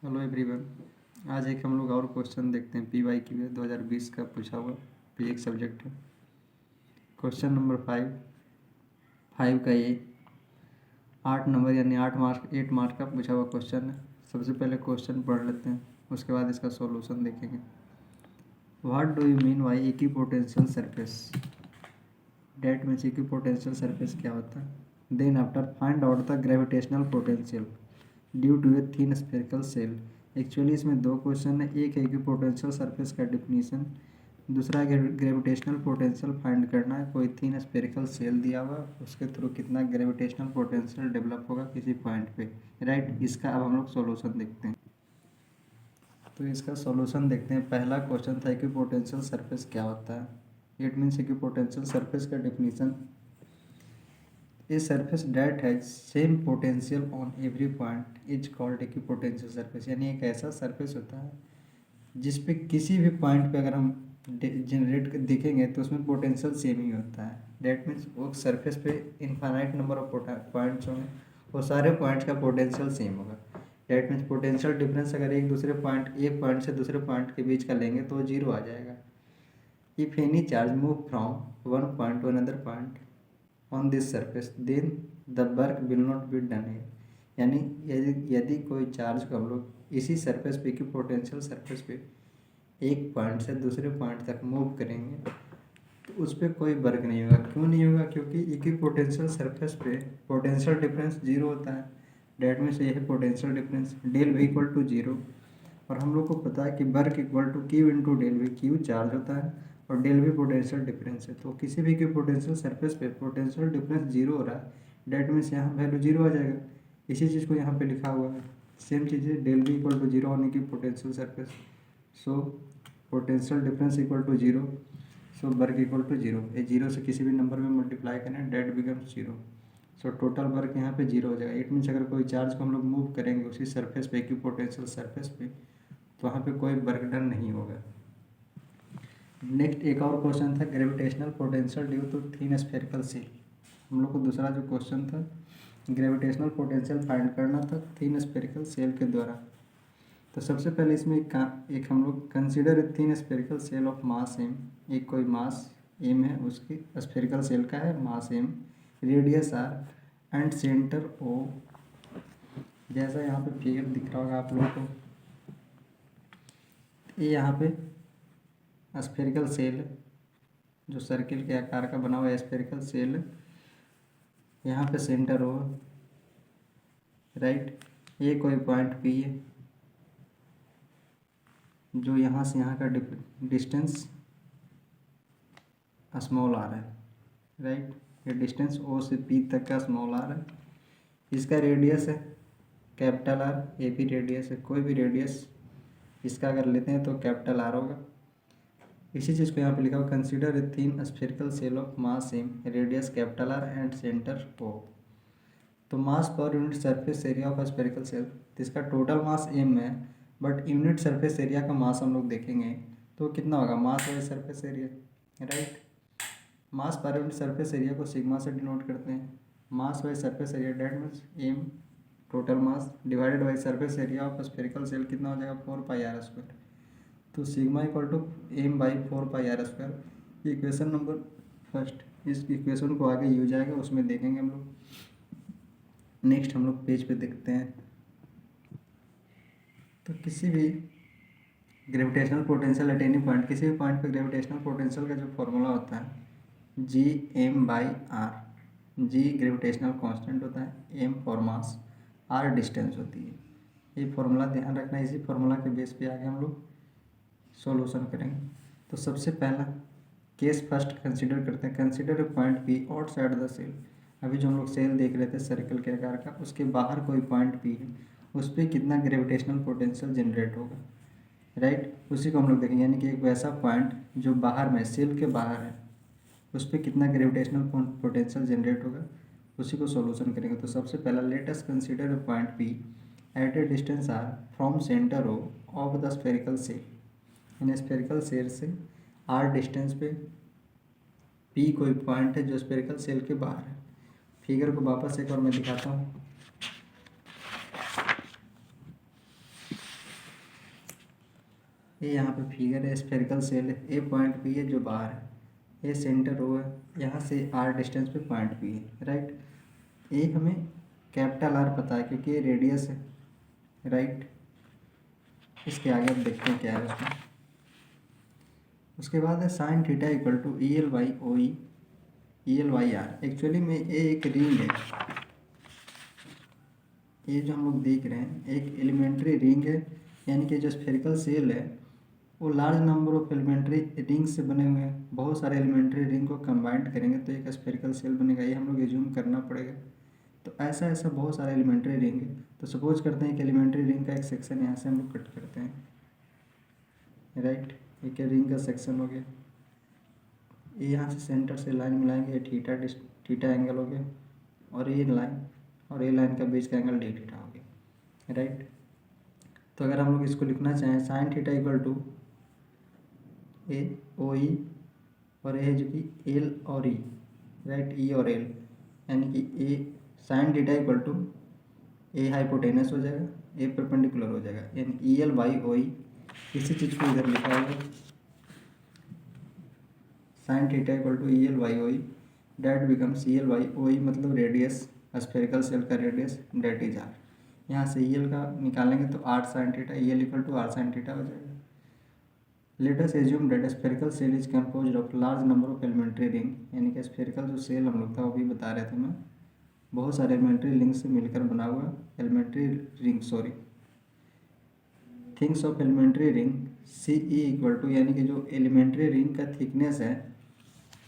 Hello everyone. आज एक हम लोग और क्वेश्चन देखते हैं। PYQ है 2020 का पूछा हुआ फिजिक्स सब्जेक्ट है। क्वेश्चन नंबर 5 का ये 8 नंबर यानी 8 मार्क का पूछा हुआ क्वेश्चन है। सबसे पहले क्वेश्चन पढ़ लेते हैं, उसके बाद इसका सॉल्यूशन देखेंगे। What do you mean by equipotential surface? That means equipotential surface क्या होता है? Then after find out the gravitational potential due to a thin spherical shell. Actually इसमें दो क्वेश्चन है, एक है कि पोटेंशियल सरफेस का डिफिनीशन, दूसरा है ग्रेविटेशनल पोटेंशियल फाइंड करना है। कोई थिन स्फेरिकल सेल दिया हुआ, उसके थ्रू कितना ग्रेविटेशनल पोटेंशियल डेवलप होगा किसी पॉइंट पे, राइट। इसका अब हम लोग सॉल्यूशन देखते हैं। तो इसका सॉल्यूशन देखते हैं। पहला क्वेश्चन था कि पोटेंशियल सरफेस क्या होता है। इट मीन्स कि पोटेंशियल सरफेस का definition A surface that has same potential on every point is called equipotential surface. यानी एक ऐसा सरफेस होता है जिस पे किसी भी पॉइंट पे अगर हम जनरेट दिखेंगे तो उसमें पोटेंशियल सेम ही होता है। डेट मीन्स वो सरफेस पे इनफाइनाइट नंबर ऑफ पॉइंट्स होंगे, वो सारे पॉइंट्स का पोटेंशियल सेम होगा। डेट मीन्स पोटेंशियल डिफरेंस अगर एक पॉइंट से दूसरे पॉइंट के बीच का लेंगे तो जीरो आ जाएगा। If any charge move from one point to another point on this surface then the work will not be done है। यानी यदि कोई चार्ज को हम लोग इसी सरफेस पे की पोटेंशियल सरफेस पे एक पॉइंट से दूसरे पॉइंट तक मूव करेंगे तो उस पर कोई वर्क नहीं होगा। क्यों नहीं होगा? क्योंकि इक्विपोटेंशियल सरफेस पे पोटेंशियल डिफरेंस जीरो होता है। डेट मीन्स ये है potential difference del V equal to zero. और हम लोग को पता है कि work equal to Q into del V. Q charge होता है और डेल वी पोटेंशियल डिफरेंस है। तो किसी भी पोटेंशियल सरफेस पे पोटेंशियल डिफरेंस जीरो हो रहा है, डेट मीन्स यहाँ वैल्यू जीरो आ जाएगा। इसी चीज़ को यहाँ पे लिखा हुआ है। सेम चीज़ है, del V equal to zero होने की potential surface. So potential difference equal to zero, so work equal to zero. ये जीरो से किसी भी नंबर में मल्टीप्लाई करें, that becomes zero. So total work यहाँ पे जीरो हो जाएगा। इट मीन्स अगर कोई चार्ज को हम लोग मूव करेंगे उसी सरफेस पे इक्विपोटेंशियल सरफेस पे तो वहाँ पे कोई वर्क डन नहीं होगा। नेक्स्ट एक और क्वेश्चन था gravitational potential due to thin spherical shell. हम लोग को दूसरा जो क्वेश्चन था ग्रेविटेशनल पोटेंशियल फाइंड करना था थिन स्फेरिकल सेल के द्वारा। तो सबसे पहले इसमें एक हम लोग consider a thin spherical shell of mass M. एक कोई मास एम है, उसकी स्फेरिकल सेल का है mass M, radius R and centre O. जैसा यहाँ पे फिगर दिख रहा होगा आप लोगों को, ये यहाँ पे स्फेरिकल सेल जो सर्किल के आकार का बना हुआ है स्फेरिकल सेल, यहाँ पे सेंटर हो, राइट। ये कोई पॉइंट पी है जो यहाँ से यहाँ का डिस्टेंस स्मॉल आ रहा है, राइट। ये डिस्टेंस ओ से पी तक का स्मॉल आ रहा है। इसका रेडियस है कैपिटल आर, ए भी रेडियस है, कोई भी रेडियस इसका अगर लेते हैं तो कैपिटल आर होगा। इसी चीज़ को यहाँ पे लिखा हुआ consider a thin spherical shell of mass M, radius capital R and centre O. तो mass per unit surface area of spherical shell, तो इसका टोटल मास एम है, बट यूनिट सरफेस एरिया का मास हम लोग देखेंगे तो कितना होगा, mass by surface area, right. Mass per unit surface area को सिग्मा से डिनोट करते हैं। Mass by surface area that means M total mass divided by surface area of spherical shell कितना हो जाएगा 4πr²। तो sigma equal to M by 4πr²। Equation number first. इस equation को आगे यूज आएगा उसमें देखेंगे हम लोग। नेक्स्ट हम लोग पेज पे देखते हैं। तो किसी भी gravitational potential at any point, किसी भी पॉइंट पे ग्रेविटेशनल पोटेंशियल का जो फॉर्मूला होता है G M by R. G gravitational constant होता है, M for mass, R distance होती है। ये फार्मूला ध्यान रखना, इसी फार्मूला के बेस पे आगे हम लोग सॉल्यूशन करेंगे। तो सबसे पहला केस फर्स्ट कंसीडर करते हैं। Consider a point P outside the shell. अभी जो हम लोग सेल देख रहे थे सर्कल के आकार का, उसके बाहर कोई पॉइंट पी है, उस पर कितना ग्रेविटेशनल पोटेंशियल जनरेट होगा, राइट। उसी को हम लोग देखेंगे। यानी कि एक वैसा पॉइंट जो बाहर में सेल के बाहर है, उस पर कितना ग्रेविटेशनल पोटेंशियल जनरेट होगा, उसी को सॉल्यूशन करेंगे। तो सबसे पहला let us consider a point P at a distance R from centre O of the spherical shell. इन स्फेरिकल सेल से आर डिस्टेंस पे पी कोई पॉइंट है जो स्फेरिकल सेल के बाहर है। फिगर को वापस एक बार मैं दिखाता हूँ। ये यहाँ पे फिगर है, स्फेरिकल सेल है, ए पॉइंट पी है जो बाहर है, ये सेंटर ओ है, यहाँ से आर डिस्टेंस पे पॉइंट पी है, राइट। ये हमें कैपिटल आर पता है क्योंकि ये रेडियस है, राइट। इसके आगे अब देखते हैं क्या है उसमें। उसके बाद है sine theta equal to E L by O E L by R. Actually में ये एक रिंग है, ये जो हम लोग देख रहे हैं एक एलिमेंट्री रिंग है, यानी कि जो स्फेरिकल सेल है वो large number of elementary ring से बने हुए हैं। बहुत सारे एलिमेंट्री रिंग को कंबाइंड करेंगे तो एक स्फेरिकल सेल बनेगा, ये हम लोग एज्यूम करना पड़ेगा। तो ऐसा ऐसा बहुत सारे एलिमेंट्री रिंग है। तो सपोज करते हैं कि एलिमेंट्री रिंग का एक सेक्शन यहाँ से हम लोग कट करते हैं, राइट। एक रिंग का सेक्शन हो गया, ये यहाँ से सेंटर से लाइन मिलाएंगे, ये थीटा एंगल हो गया, और ये लाइन और ये लाइन का बीच का एंगल डी थीटा हो गया, राइट। तो अगर हम लोग इसको लिखना चाहें साइन थीटा इक्वल टू ए ओ ई और ए है जो कि एल और ई, राइट, ई और एल, यानी कि a sine theta equal to a hypotenuse हो जाएगा, ए परपेंडिकुलर हो जाएगा, यानी ई एल बाई ओ ई। इसी चीज़ को इधर लिखा होगा sine theta equal to E L by O E, that becomes E L by O E मतलब रेडियस, स्फेरिकल सेल का रेडियस, डेट इज आर। यहाँ से ई एल का निकालेंगे तो R sine theta, E L equal to R sine theta हो जाएगा। Let us assume that spherical shell is composed of large number of elementary ring, यानी कि स्फेरिकल जो सेल हम लोग था वो भी बता रहे थे मैं, बहुत सारे एलिमेंट्री रिंग से मिलकर बना हुआ elementary ring, sorry things of elementary ring C E equal to, यानी कि जो एलिमेंट्री रिंग का थिकनेस है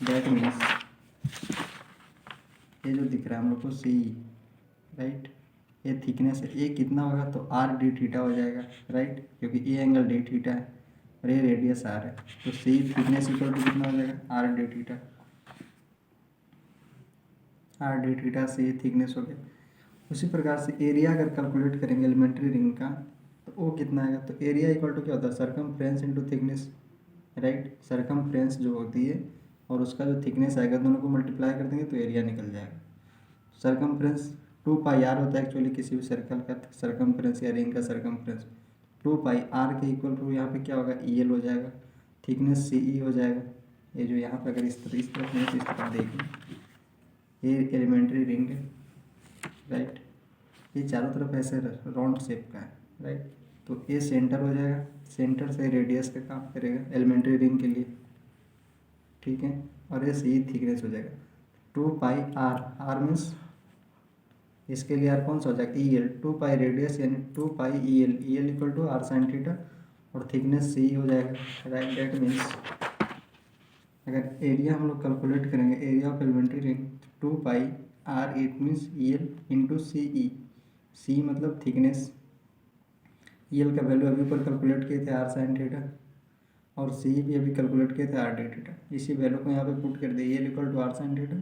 दैट मीन्स ये जो दिख रहा है हम लोग को सी ई, राइट, ये थिकनेस है, ये कितना होगा तो आर डी थीटा हो जाएगा, राइट, क्योंकि ये एंगल डी थीटा है और ये रेडियस आर है, तो सी थिकनेस इक्वल टू कितना हो जाएगा are D theta, are D theta से ये थिकनेस हो गया। उसी प्रकार से एरिया अगर कैलकुलेट करेंगे एलिमेंट्री रिंग का तो वो कितना आएगा, तो एरिया इक्वल टू क्या होता है circumference into thickness, right. Circumference जो होती है और उसका जो थिकनेस आएगा दोनों को मल्टीप्लाई कर देंगे तो एरिया निकल जाएगा। सरकमफ्रेंस 2 पाई आर होता है एक्चुअली किसी भी सर्कल का सरकमफ्रेंस या रिंग का सरकमफ्रेंस, 2 पाई आर के इक्वल टू यहाँ पे क्या होगा ई एल हो जाएगा, थिकनेस सी ई हो जाएगा। ये जो यहाँ पे अगर इस तरफ नहीं तो इस तरफ देखें, ये एलिमेंट्री रिंग है, राइट, ये चारों तरफ ऐसे राउंड शेप का है, राइट। तो ये सेंटर हो जाएगा, सेंटर से रेडियस का काम करेगा एलिमेंट्री रिंग के लिए, ठीक है, और ये सी थिकनेस हो जाएगा 2 पाई आर, आर मीन्स इसके लिए आर कौन सा हो जाएगा ई एल, 2 पाई रेडियस यानी 2 pi E L equal to R sine theta और थिकनेस सी हो जाएगा, राइट। डेट मीन्स अगर एरिया हम लोग कैलकुलेट करेंगे area of elementary ring 2 pi R, it means E L into C E, C मतलब thickness, E L का value अभी ऊपर कैलकुलेट किए थे आर साइन थीटा और सी भी अभी कैलकुलेट किए थे आर डी थीटा, इसी वैल्यू को यहाँ पे पुट कर दिए, E L equal to R sine theta,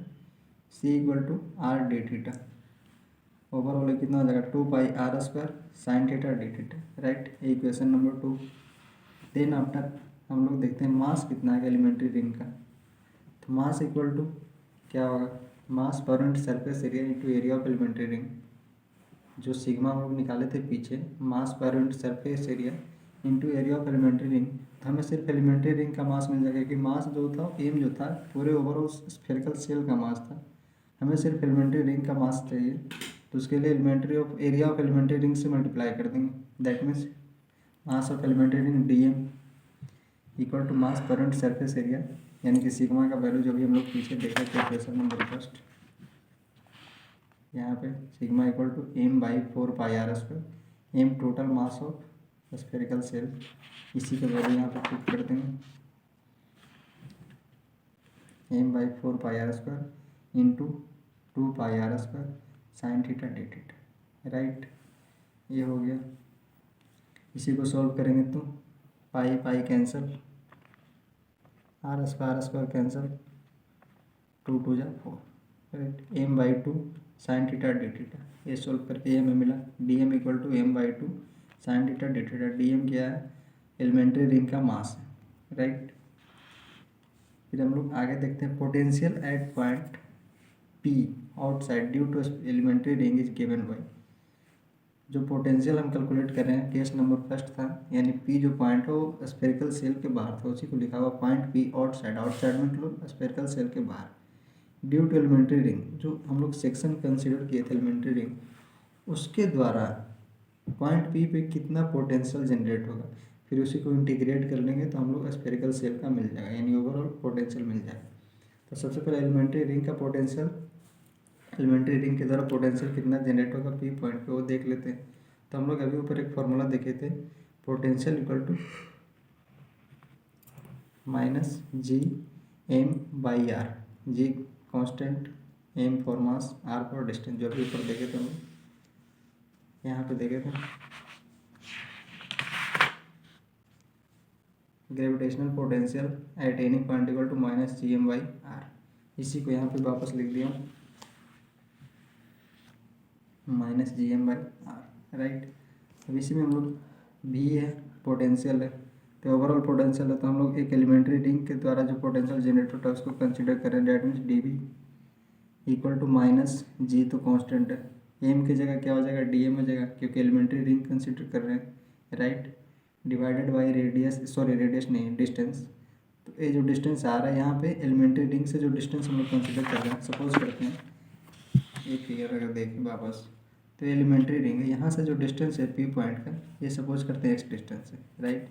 C equal to R D theta, overall कितना हो जाएगा 2 pi R square sine theta D theta, right. Equation number 2। Then after हम लोग देखते हैं मास कितना है एलिमेंट्री रिंग का, तो मास इक्वल टू क्या होगा mass per unit surface area into area of elementary ring, जो सिग्मा हम लोग निकाले थे पीछे, mass per unit surface area into area of elementary ring, तो हमें सिर्फ एलिमेंट्री रिंग का मास मिल जाएगा कि मास जो था एम जो था पूरे ओवरऑल स्फेरिकल सेल का मास था, हमें सिर्फ एलिमेंट्री रिंग का मास चाहिए, तो उसके लिए elementary of area of elementary ring से मल्टीप्लाई कर देंगे, that means mass of elementary ring D M equal to mass per unit surface area, यानी कि सिग्मा का वैल्यू जो भी हम लोग पीछे देखे थे इक्वेशन नंबर फर्स्ट, यहाँ पे sigma equal to M by 4 pi R square, M total mass of spherical shell, इसी का वैल्यू यहाँ पे पुट कर देंगे, M by 4 pi R square into 2 pi R square sine theta D theta, right. ये हो गया, इसी को सॉल्व करेंगे तो pi pi cancel, R square cancel, 2 2 जा 4, right, M by 2 sine theta D theta, ये सॉल्व करके ये हमें मिला D M equal to M by 2 sine theta D theta, D M क्या है एलिमेंट्री रिंग का मास है, राइट। फिर हम लोग आगे देखते हैं potential at point P outside due to elementary ring is given by, जो पोटेंशियल हम कैलकुलेट कर रहे हैं केस नंबर फर्स्ट था, यानी पी जो पॉइंट है वो स्फेरिकल सेल के बाहर था, उसी को लिखा हुआ पॉइंट पी आउटसाइड, आउटसाइड मतलब स्फेरिकल सेल के बाहर। ड्यू टू एलिमेंट्री रिंग, जो हम लोग सेक्शन कंसिडर किए थे एलिमेंट्री रिंग, उसके द्वारा पॉइंट पी पे कितना पोटेंशियल जनरेट होगा, फिर उसी को इंटीग्रेट कर लेंगे तो हम लोग स्फेरिकल सेल का मिल जाएगा, यानी ओवरऑल पोटेंशियल मिल जाएगा। तो सबसे पहले एलिमेंट्री रिंग का पोटेंशियल, एलिमेंट्री रिंग के द्वारा पोटेंशियल कितना जनरेट होगा पी पॉइंट पे, वो देख लेते हैं। तो हम लोग अभी ऊपर एक फॉर्मूला देखे थे, potential equal to minus G M by R, G constant, M for mass, R for distance, जो अभी ऊपर देखे थे हम लोग, यहाँ पे देखे थे gravitational potential at any point equal to minus G M by R. इसी को यहाँ पे वापस लिख दिया minus G M by R, right. अब इसी में हम लोग भी है, पोटेंशियल है, तो ओवरऑल पोटेंशियल है, तो हम लोग एक एलिमेंट्री रिंग के द्वारा जो पोटेंशियल जनरेट होता है उसको कंसिडर करें, that means D B equal to minus G, तो कांस्टेंट है, एम की जगह क्या हो जाएगा डी एम हो जाएगा, क्योंकि एलिमेंट्री रिंग कंसिडर कर रहे हैं, right. Divided by radius, sorry radius नहीं डिस्टेंस, तो ये जो डिस्टेंस आ रहा है यहाँ पे एलिमेंट्री रिंग से जो डिस्टेंस हम लोग कंसिडर कर रहे हैं, सपोज करते हैं ये फिगर अगर देखें वापस, तो एलिमेंट्री रिंग है, यहाँ से जो डिस्टेंस है पी पॉइंट का, ये सपोज करते हैं एक्स डिस्टेंस है, राइट।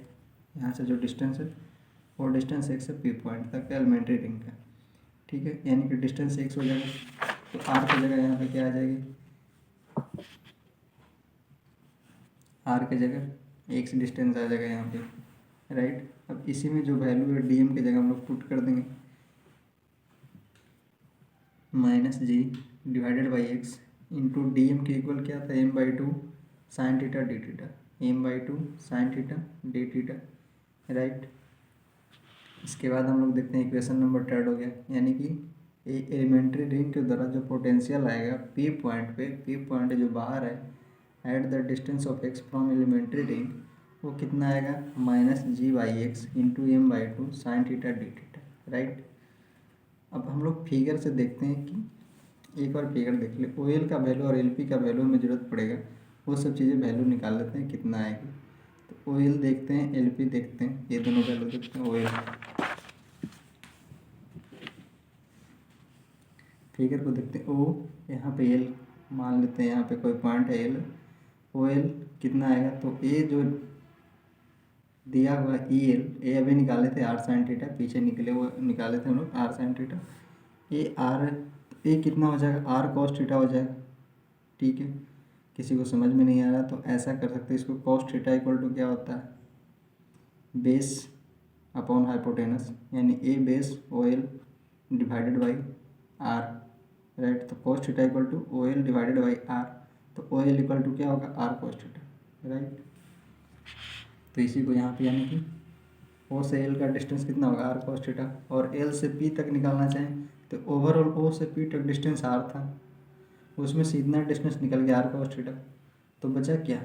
यहाँ से जो डिस्टेंस है वो डिस्टेंस एक्स है पी पॉइंट तक एलिमेंट्री रिंग का, ठीक है, यानी कि डिस्टेंस एक्स हो जाएगा, तो आर की जगह यहाँ पे क्या आ जाएगी, आर की जगह एक्स डिस्टेंस आ जाएगा यहाँ पे, राइट। अब इसी में जो वैल्यू है डी एम की जगह हम लोग पुट कर देंगे minus G divided by X into D M के इक्वल क्या था, M by two sine theta D theta, M by two sine theta D theta, right. इसके बाद हम लोग देखते हैं इक्वेशन नंबर थर्ड हो गया, यानी कि एलिमेंट्री रिंग के द्वारा जो पोटेंशियल आएगा पी पॉइंट पे, पी पॉइंट जो बाहर है at the distance of X from elementary ring, वो कितना आएगा minus G by X into M by two sine theta D theta, right. अब हम लोग फिगर से देखते हैं कि एक बार फिगर देख ले, ओएल का वैल्यू और एलपी का वैल्यू में ज़रूरत पड़ेगा, वो सब चीज़ें वैल्यू निकाल लेते हैं कितना आएगी। तो ओएल देखते हैं, एलपी देखते हैं, ये दोनों वैल्यू देखते हैं। ओएल फिगर को देखते हैं, ओ यहाँ पे एल मान लेते हैं, यहाँ पे कोई पॉइंट है एल, ओएल कितना आएगा, तो ए जो दिया हुआ ई एल, ए अभी निकाले थे आर साइन थीटा, पीछे निकले वो निकाले थे हम लोग आर साइन थीटा, ए आर, ए कितना हो जाएगा आर कॉस थीटा हो जाएगा, ठीक है। किसी को समझ में नहीं आ रहा तो ऐसा कर सकते हैं, इसको कॉस थीटा इक्वल टू क्या होता है बेस अपॉन हाइपोटेनस, यानी ए base O L divided by R, right. तो cos theta equal to O L divided by R, तो ओ एल इक्वल टू क्या होगा आर कॉस थीटा, राइट। तो इसी को यहाँ पे यानी कि ओ से एल का डिस्टेंस कितना होगा आर कॉस थीटा, और एल से पी तक निकालना चाहें तो ओवरऑल ओ से पी तक डिस्टेंस आर था, उसमें से इतना डिस्टेंस निकल गया आर कॉस थीटा, तो बचा क्या,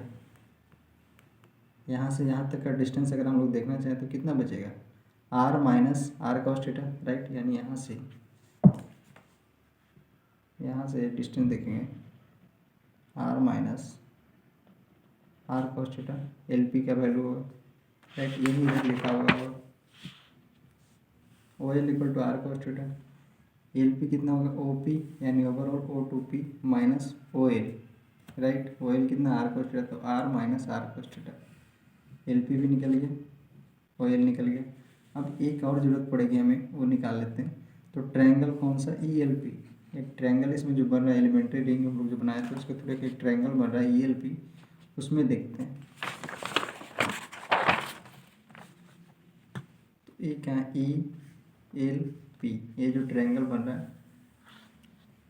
यहाँ से यहाँ तक का डिस्टेंस अगर हम लोग देखना चाहें तो कितना बचेगा R minus R cos theta, right. यानी यहाँ से डिस्टेंस देखेंगे R minus R cos theta, L P का वैल्यू होगा, राइट, यही इधर लिखा हुआ होगा O L equal to R cos theta, L P कितना होगा ओ पी, यानी overall O to P minus O L, right. O L कितना आर कॉस थीटा, तो R minus R cos theta, L P भी निकल गया, O L निकल गया। अब एक और ज़रूरत पड़ेगी हमें, वो निकाल लेते हैं। तो ट्रायंगल कौन सा, ई एल पी, एक ट्रायंगल इसमें जो बन रहा है एलिमेंट्री रिंग हम लोग जो बनाए थे उसके थ्रू एक ट्रायंगल बन रहा है ई एल पी, उसमें देखते हैं। तो ये क्या है ई एल पी, ये जो ट्रायंगल बन रहा है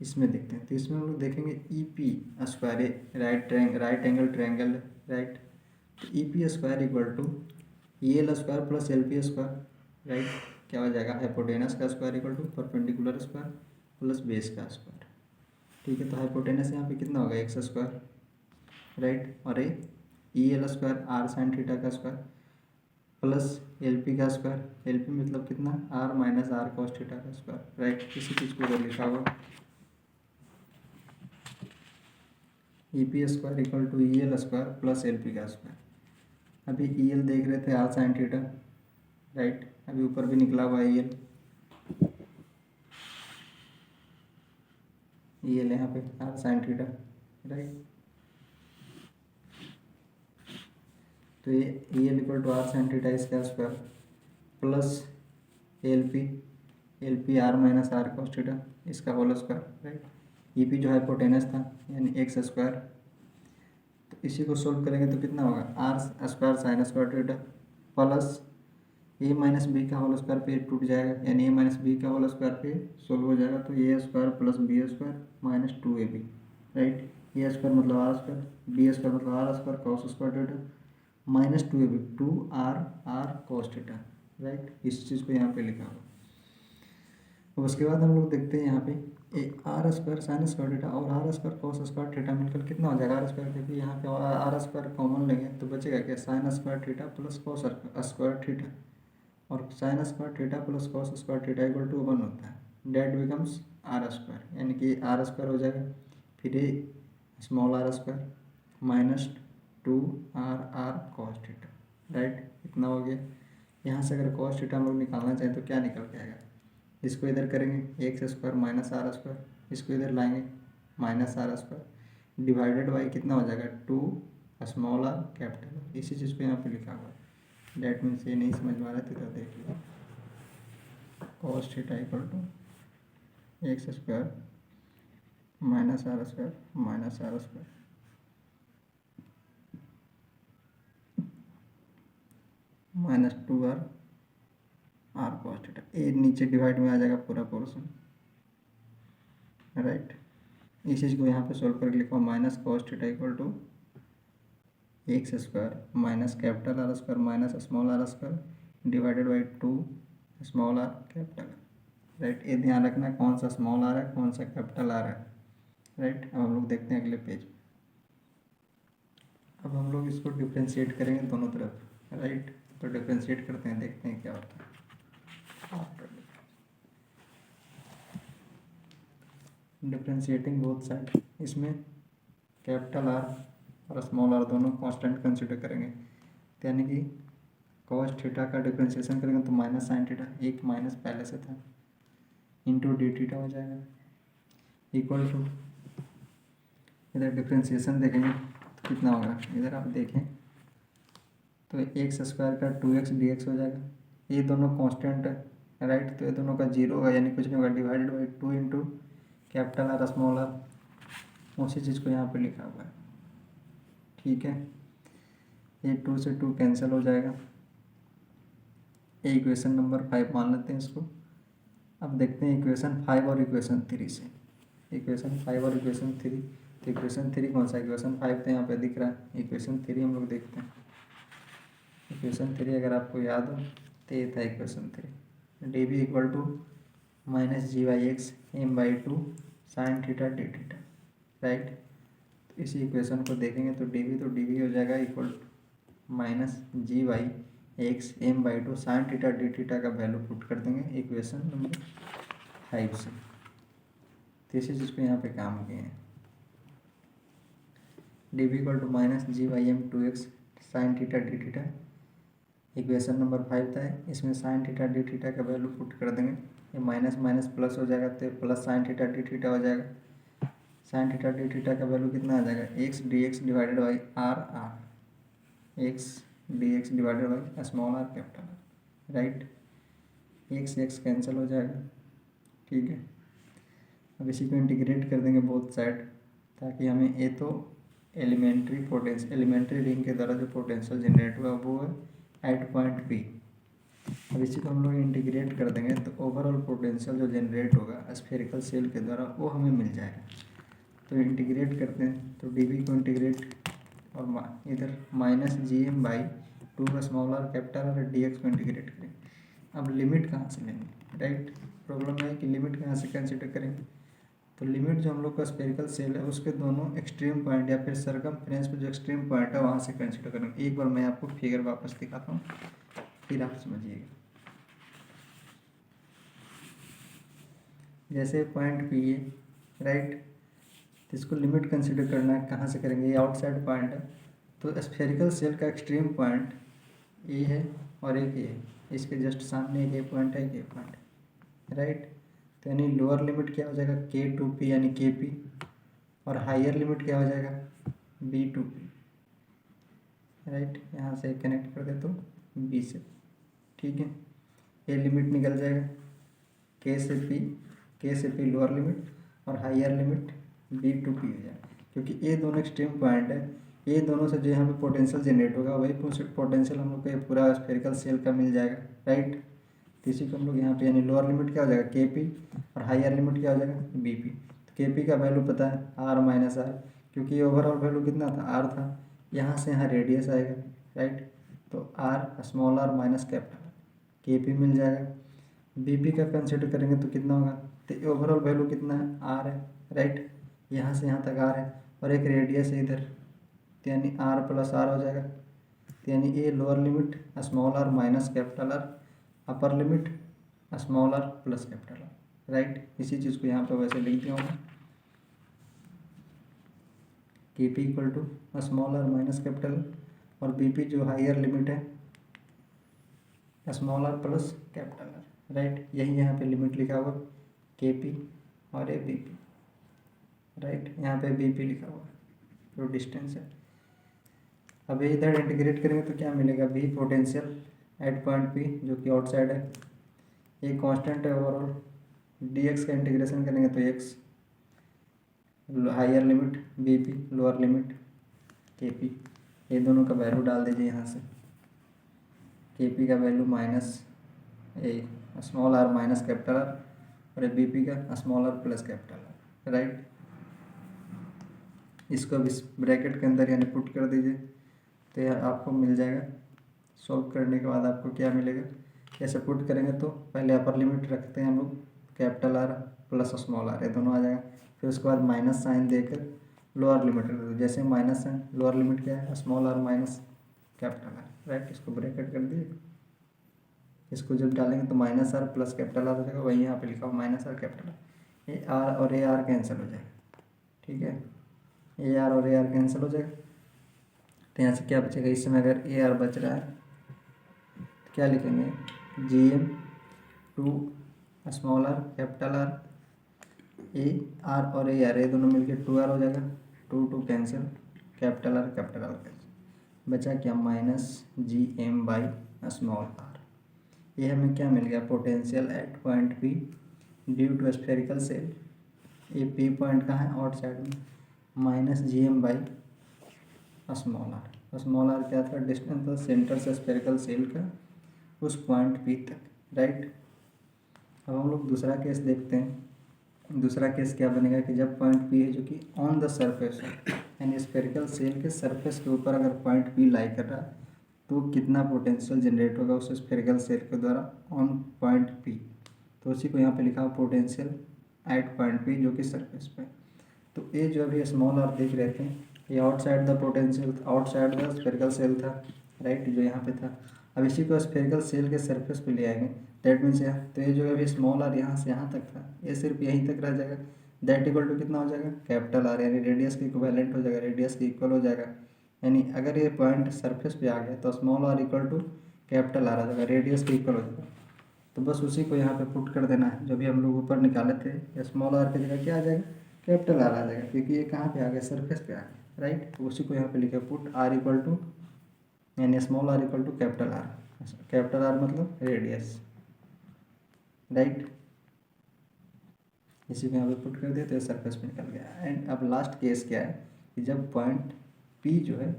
इसमें देखते हैं। तो इसमें हम लोग देखेंगे E P square, right angle triangle, right. तो E P square equal to E L square plus L P square, right. क्या हो जाएगा हाइपोटेनस का square equal to perpendicular square plus base का स्क्वायर, ठीक है। तो हाइपोटेनस यहाँ पे कितना होगा एक्स स्क्वायर, राइट, और ये E L square R sine theta का स्क्वायर प्लस एल पी का स्क्वायर, एल पी मतलब कितना R minus R cos theta का स्क्वायर, राइट। इसी चीज़ को इधर लिखा हुआ। E P square equal to E L square plus L P का स्क्वायर। अभी ई एल देख रहे थे आर साइन थीटा, राइट, अभी ऊपर भी निकला हुआ ई एल यहाँ पे आर साइन थीटा, राइट। तो ये E L equal to R sine theta इसका square plus L P R minus R cos theta इसका whole square, right. E P जो हाइपोटेनस था यानी एक्स स्क्वायर, तो इसी को सोल्व करेंगे तो कितना होगा R square sine square theta plus A minus B का होल स्क्वायर पे टूट जाएगा, यानी ए माइनस बी का होल स्क्वायर पे सोल्व हो जाएगा, तो A square plus B square minus 2ab, right. A square मतलब आर स्क्वायर, बी स्क्वायर मतलब R square cos square theta minus 2ab 2r cos theta, right. इस चीज़ को यहाँ पे लिखा हुआ। और उसके बाद हम लोग देखते हैं यहाँ पे ए R square sine square theta और R square cos square theta मिलकर कितना हो जाएगा आर स्क्वायर, क्योंकि यहाँ पे आर स्क्वायर कॉमन लेंगे तो बचेगा क्या sine square theta plus cos square theta, और sine square theta plus cos square theta equal to 1 होता है, डेट बिकम्स आर स्क्वायर, यानी कि आर स्क्वायर हो जाएगा, फिर ए small R square minus 2r cos theta, right. इतना हो गया। यहाँ से अगर कॉस थीटा हम लोग निकालना चाहें तो क्या निकल के आएगा, इसको इधर करेंगे X square minus R square, इसको इधर लाएंगे minus R square divided by कितना हो जाएगा 2 स्मॉल आर कैपिटल आर। इसी चीज़ को यहाँ पे लिखा हुआ है, डेट मीन्स ये नहीं समझ में आ रहा था तो देख लो cos theta equal to X square minus R square minus 2r cos theta, ए नीचे डिवाइड में आ जाएगा पूरा पोर्शन, राइट। इस चीज़ को यहाँ पे सोल्व करके लिखो minus cos theta equal to X square minus capital R square minus small R square divided by 2 small R capital, right. ये ध्यान रखना कौन सा स्मॉल आर है कौन सा कैपिटल आर है, राइट। अब हम लोग देखते हैं अगले पेज। अब हम लोग इसको डिफ्रेंशिएट करेंगे दोनों तरफ, राइट। तो डिफ्रेंशिएट करते हैं, देखते हैं क्या होता है। डिफ्रेंशिएटिंग बोथ साइड, इसमें कैपिटल आर और स्मॉल आर दोनों कांस्टेंट कंसिडर करेंगे, यानी कि कॉस थीटा का डिफ्रेंशिएशन करेंगे तो माइनस साइन थीटा, एक माइनस पहले से था, इंटू डी थीटा हो जाएगा इक्वल टू, इधर डिफ्रेंशिएशन देखेंगे तो कितना होगा, इधर आप देखें तो एक्स स्क्वायर का 2x dx हो जाएगा, ये दोनों कांस्टेंट है, राइट। तो ये दोनों का जीरो होगा यानी कुछ नहीं होगा, divided by 2 into capital R small R, उसी चीज़ को यहाँ पे लिखा हुआ है, ठीक है। ये 2 से 2 कैंसिल हो जाएगा, ये इक्वेशन नंबर 5 मान लेते हैं इसको। अब देखते हैं इक्वेशन 5 और इक्वेशन 3 से, इक्वेशन 5 और इक्वेशन 3, तो इक्वेशन 3 कौन सा, इक्वेशन 5 तो यहाँ पे दिख रहा है, इक्वेशन 3 हम लोग देखते हैं। इक्वेशन 3 अगर आपको याद हो तो ये था equation 3, D B equal to minus G by X M by 2 sine theta D theta, right. तो इसी इक्वेशन को देखेंगे तो डी बी हो जाएगा equal to minus G by X M by 2 sine theta D theta का value put कर देंगे इक्वेशन नंबर 5 से, तो इसी चीज़ को यहाँ पे काम किए हैं। D B equal to minus G by M 2x sine theta D theta, equation number 5 था, इसमें साइन थीटा डी थीटा का वैल्यू पुट कर देंगे, ये माइनस माइनस प्लस हो जाएगा तो plus sine theta D theta हो जाएगा, साइन थीटा डी थीटा का वैल्यू कितना आ जाएगा X D X divided by X D X divided by small R capital R, right. X x cancel हो जाएगा, ठीक है। अब इसी को इंटीग्रेट कर देंगे बोथ साइड, ताकि हमें ये तो एलिमेंट्री रिंग के द्वारा जो पोटेंशियल जनरेट हुआ वो है एट पॉइंट बी। अब इसी को हम लोग इंटीग्रेट कर देंगे तो ओवरऑल पोटेंशियल जो जनरेट होगा स्फेरिकल सेल के द्वारा वो हमें मिल जाएगा। तो इंटीग्रेट करते हैं तो डी बी को इंटीग्रेट और इधर माइनस जी एम बाई 2 का स्मॉल आर कैपिटल और डी एक्स को इंटीग्रेट करेंगे। अब लिमिट कहाँ से लेंगे, राइट। प्रॉब्लम है कि लिमिट कहाँ से कंसिडर करेंगे, तो लिमिट जो हम लोग का स्फेरिकल सेल है उसके दोनों एक्सट्रीम पॉइंट या फिर सरकमफ्रेंस पे जो एक्सट्रीम पॉइंट है वहाँ से कंसिडर करेंगे। एक बार मैं आपको फिगर वापस दिखाता हूँ फिर आप समझिएगा। जैसे पॉइंट पी है, राइट, तो इसको लिमिट कंसिडर करना है, कहाँ से करेंगे, ये आउटसाइड पॉइंट है, तो स्फेरिकल सेल का एक्सट्रीम पॉइंट ए है और एक ए है, इसके जस्ट सामने एक ए पॉइंट है, एक ए पॉइंट है, राइट। तो यानी लोअर लिमिट क्या हो जाएगा K2P यानी KP, और हायर लिमिट क्या हो जाएगा B2P, राइट। यहाँ से कनेक्ट कर दे तो B से, ठीक है। ये लिमिट निकल जाएगा K से P लोअर लिमिट और हायर लिमिट B2P हो जाएगा, क्योंकि ये दोनों एक्सट्रीम पॉइंट है, ये दोनों से जो यहाँ पे पोटेंशियल जनरेट होगा वही पोटेंशियल हम लोग को ये पूरा स्फेरिकल सेल का मिल जाएगा, राइट। तो इसी को हम लोग यहाँ पे यानी लोअर लिमिट क्या हो जाएगा KP और हायर लिमिट क्या हो जाएगा BP। तो KP का वैल्यू पता है R-R, क्योंकि ओवरऑल वैल्यू कितना था R था, यहाँ से यहाँ रेडियस आएगा, राइट। तो R small r minus capital KP मिल जाएगा। BP का कंसिडर करेंगे तो कितना होगा, तो ओवरऑल वैल्यू कितना है R है, राइट। यहाँ से यहाँ तक R है और एक रेडियस है इधर, तो यानी R प्लस R हो जाएगा। तो यानी ये lower limit small r minus capital R, upper limit small r plus capital R, right. इसी चीज़ को यहाँ पे वैसे लिख दिया हूँ, KP equal to small r minus capital और BP जो हायर लिमिट है small r plus capital R, right. यही यहाँ पे लिमिट लिखा हुआ KP और ये BP, राइट। यहाँ पे BP लिखा हुआ जो डिस्टेंस है। अब इधर इंटीग्रेट करेंगे तो क्या मिलेगा, V potential at point P जो कि आउटसाइड है, ये कांस्टेंट है ओवरऑल, dx का इंटीग्रेशन करेंगे तो x, higher limit BP lower limit KP, ये दोनों का वैल्यू डाल दीजिए यहाँ से, KP का वैल्यू माइनस ए small r minus capital R और ये BP का small r plus capital R, right. इसको अब इस ब्रैकेट के अंदर यानी पुट कर दीजिए, तो यह आपको मिल जाएगा। सॉल्व करने के बाद आपको क्या मिलेगा, ऐसे पुट करेंगे तो पहले अपर लिमिट रखते हैं हम लोग capital R plus small r, ये दोनों आ जाएगा। फिर उसके बाद माइनस साइन देकर लोअर लिमिट रख दो, जैसे माइनस साइन लोअर लिमिट क्या है small r minus capital R, right. इसको ब्रैकेट कर दिए, इसको जब डालेंगे तो minus r plus capital R हो जाएगा, वही यहाँ पे लिखा हुआ माइनस r कैपिटल R, ये r और ये r कैंसिल हो जाएगा, ठीक है। ए आर और ए आर कैंसिल हो जाएगा, तो यहाँ से क्या बचेगा, इस समय अगर ए आर बच रहा है तो क्या लिखेंगे GM2 small r capital R, A R और ए आर ये दोनों मिलकर 2r हो जाएगा, 2 कैंसिल, कैपिटल R कैंसिल, बचा क्या minus GM by small r। ये हमें क्या मिल गया, potential at point P due to spherical shell, ये P पॉइंट कहाँ है आउटसाइड में, minus GM by small r क्या था, डिस्टेंस था सेंटर से स्फेरिकल सेल का उस पॉइंट P तक, राइट। अब हम लोग दूसरा केस देखते हैं। दूसरा केस क्या बनेगा कि जब पॉइंट P है जो कि ऑन द सरफेस है, यानी स्फेरिकल सेल के सरफेस के ऊपर अगर पॉइंट P लाई कर रहा है तो कितना पोटेंशियल जनरेट होगा उस स्फेरिकल सेल के द्वारा ऑन पॉइंट P, तो उसी को यहाँ पे लिखा हुआ पोटेंशियल एट पॉइंट P जो कि सरफेस पे। तो ये जो अभी स्मॉल r देख रहे थे ये outside the potential, outside the spherical cell था, राइट, जो यहाँ पे था। अब इसी को स्फेरिकल सेल के सरफेस पे ले आएंगे, दैट मीन्स यहाँ, तो ये जो अभी स्मॉल r यहाँ से यहाँ तक था ये सिर्फ यहीं तक रह जाएगा, दैट इक्वल टू कितना हो जाएगा कैपिटल R, यानी रेडियस के इक्विवेलेंट हो जाएगा, रेडियस के इक्वल हो जाएगा। यानी अगर ये पॉइंट सरफेस पे आ गया तो small r equal to capital R आ जाएगा, रेडियस के इक्वल हो जाएगा। तो बस उसी को यहाँ पे पुट कर देना है, जो भी हम लोग ऊपर निकाले थे स्मॉल r की जगह क्या आ जाएगा कैपिटल R आ जाएगा, क्योंकि ये कहाँ पे आ गया सरफेस पे आ गया, राइट। तो उसी को यहाँ पे लिखे पुट r इक्वल टू यानी small r equal to capital R मतलब रेडियस, राइट। इसी को यहाँ पे पुट कर दिया तो ये सरफेस पे निकल गया। एंड अब लास्ट केस क्या है कि जब पॉइंट P जो है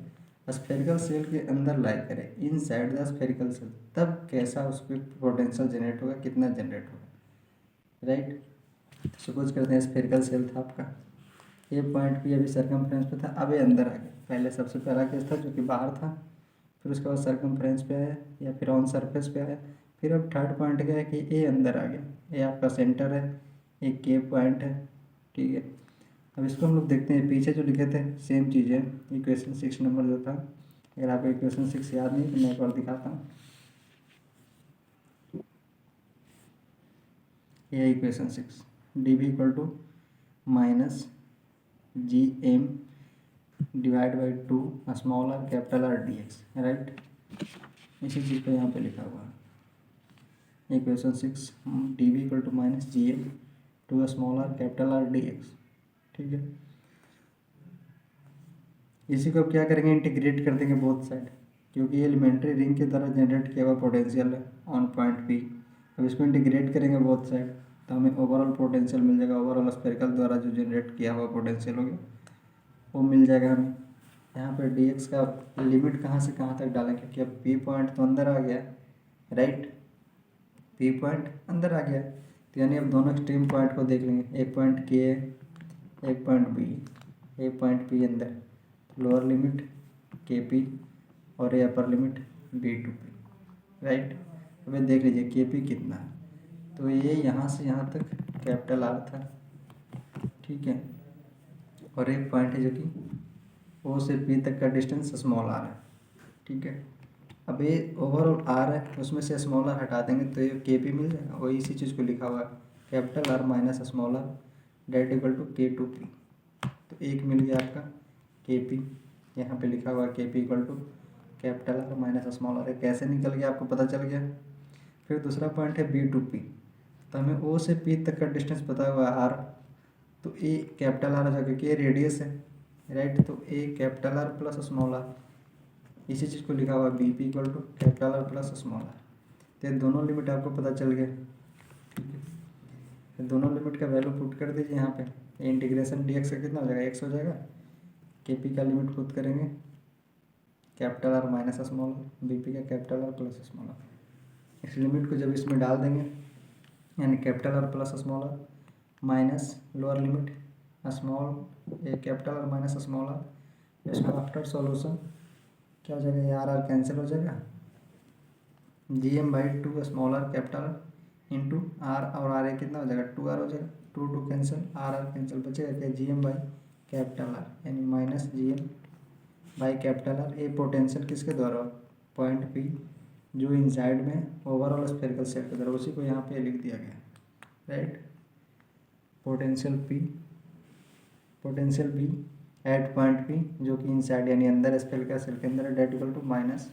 स्फेरिकल सेल के अंदर लाई करे इनसाइड द स्फेरिकल सेल, तब कैसा उस पर पोटेंशियल जनरेट होगा, कितना जनरेट होगा, राइट। सपोज करते हैं स्फेरिकल सेल था आपका, ये पॉइंट P अभी सर्कमफ्रेंस पे था, अब ये अंदर आ गया। पहले सबसे पहला केस था जो कि बाहर था, फिर उसके बाद सर्कमफ्रेंस पे आया या फिर ऑन सरफेस पे आया, फिर अब थर्ड पॉइंट क्या है कि ये अंदर आ गया, ये आपका सेंटर है, ये K पॉइंट है, ठीक है। अब इसको हम लोग देखते हैं, पीछे जो लिखे थे सेम चीज़ है, इक्वेशन 6 नंबर जो था। अगर आपको इक्वेशन 6 याद नहीं तो मैं एक बार दिखाता हूँ। ये equation 6 dv equal to minus G M divide by 2 small R capital R D X, right. इसी चीज़ को यहाँ पे लिखा हुआ है equation 6 D V equal to minus G M two small R capital R D X, ठीक है। इसी को अब क्या करेंगे, इंटीग्रेट कर देंगे बोथ साइड, क्योंकि ये एलिमेंट्री रिंग की तरह जनरेट किया हुआ पोटेंशियल है ऑन पॉइंट पी। अब इसको इंटीग्रेट करेंगे बोथ साइड तो हमें ओवरऑल पोटेंशियल मिल जाएगा, ओवरऑल स्फेरिकल द्वारा जो जनरेट किया हुआ पोटेंशियल हो गया वो मिल जाएगा हमें। यहाँ पर डी एक्स का लिमिट कहाँ से कहाँ तक डालेंगे, क्योंकि अब पी पॉइंट तो अंदर आ गया, राइट। पी पॉइंट अंदर आ गया तो यानी अब दोनों एक्सट्रीम पॉइंट को देख लेंगे, एक पॉइंट के एक पॉइंट बी, एक पॉइंट पी अंदर, लोअर लिमिट के पी और ये upper limit B to P, right. अब ये देख लीजिए के पी कितना है, तो ये यहाँ से यहाँ तक कैपिटल आर था, ठीक है। और एक पॉइंट है जो कि ओ से पी तक का डिस्टेंस स्मॉल आर है, ठीक है। अब ये ओवरऑल आर है, उसमें से स्मॉल आर हटा देंगे तो ये के पी मिल जाएगा, वही इसी चीज़ को लिखा हुआ है capital R minus small R that equal to K to P. तो एक मिल गया आपका के पी, यहाँ पे लिखा हुआ है K P equal to capital R minus small R. कैसे निकल गया आपको पता चल गया। फिर दूसरा पॉइंट है बी टू पी, तो हमें ओ से पी तक का डिस्टेंस पता हुआ है आर, तो ए कैपिटल आर जो कि रेडियस है, राइट। तो ए capital R plus small R, इसी चीज़ को लिखा हुआ है B P equal to capital R plus small R. तो ये दोनों लिमिट आपको पता चल गया, ठीक है। दोनों लिमिट का वैल्यू पुट कर दीजिए यहाँ पे, इंटीग्रेशन डी एक्स का कितना हो जाएगा, एक्स हो जाएगा। के पी का लिमिट पुट करेंगे capital R minus small R, B P का capital R plus small R. इस लिमिट को जब इसमें डाल देंगे यानी capital R plus small R minus lower limit small ए capital R minus small R, इसको आफ्टर सॉल्यूशन क्या हो जाएगा, ये आर आर कैंसिल हो जाएगा, G M by 2 small R capital R into R, और आर ए कितना हो जाएगा 2 आर हो जाएगा, 2 2 कैंसिल, आर आर कैंसिल, बचेगा क्या G M by capital R यानी minus G M by capital R. ए पोटेंशियल किसके द्वारा, पॉइंट पी जो इनसाइड में ओवरऑल स्फेरिकल सेट के द्वारा, उसी को यहाँ पे लिख दिया गया, right. Potential be at point P जो कि इनसाइड यानी अंदर स्फेरिकल सेल के अंदर that equal to minus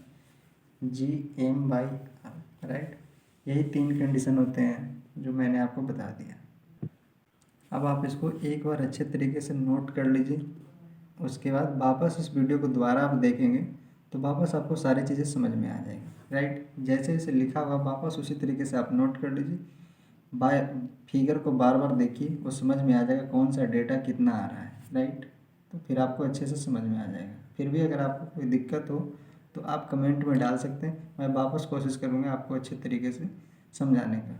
G M by R, right. यही 3 कंडीशन होते हैं जो मैंने आपको बता दिया। अब आप इसको एक बार अच्छे तरीके से नोट कर लीजिए, उसके बाद वापस इस वीडियो को दोबारा आप देखेंगे तो वापस आपको सारी चीज़ें समझ में आ जाएंगी, राइट। जैसे जैसे लिखा हुआ वापस उसी तरीके से आप नोट कर लीजिए, बाय फिगर को बार बार देखिए, वो समझ में आ जाएगा कौन सा डेटा कितना आ रहा है, राइट। तो फिर आपको अच्छे से समझ में आ जाएगा। फिर भी अगर आपको कोई दिक्कत हो तो आप कमेंट में डाल सकते हैं, मैं वापस कोशिश करूँगा आपको अच्छे तरीके से समझाने का।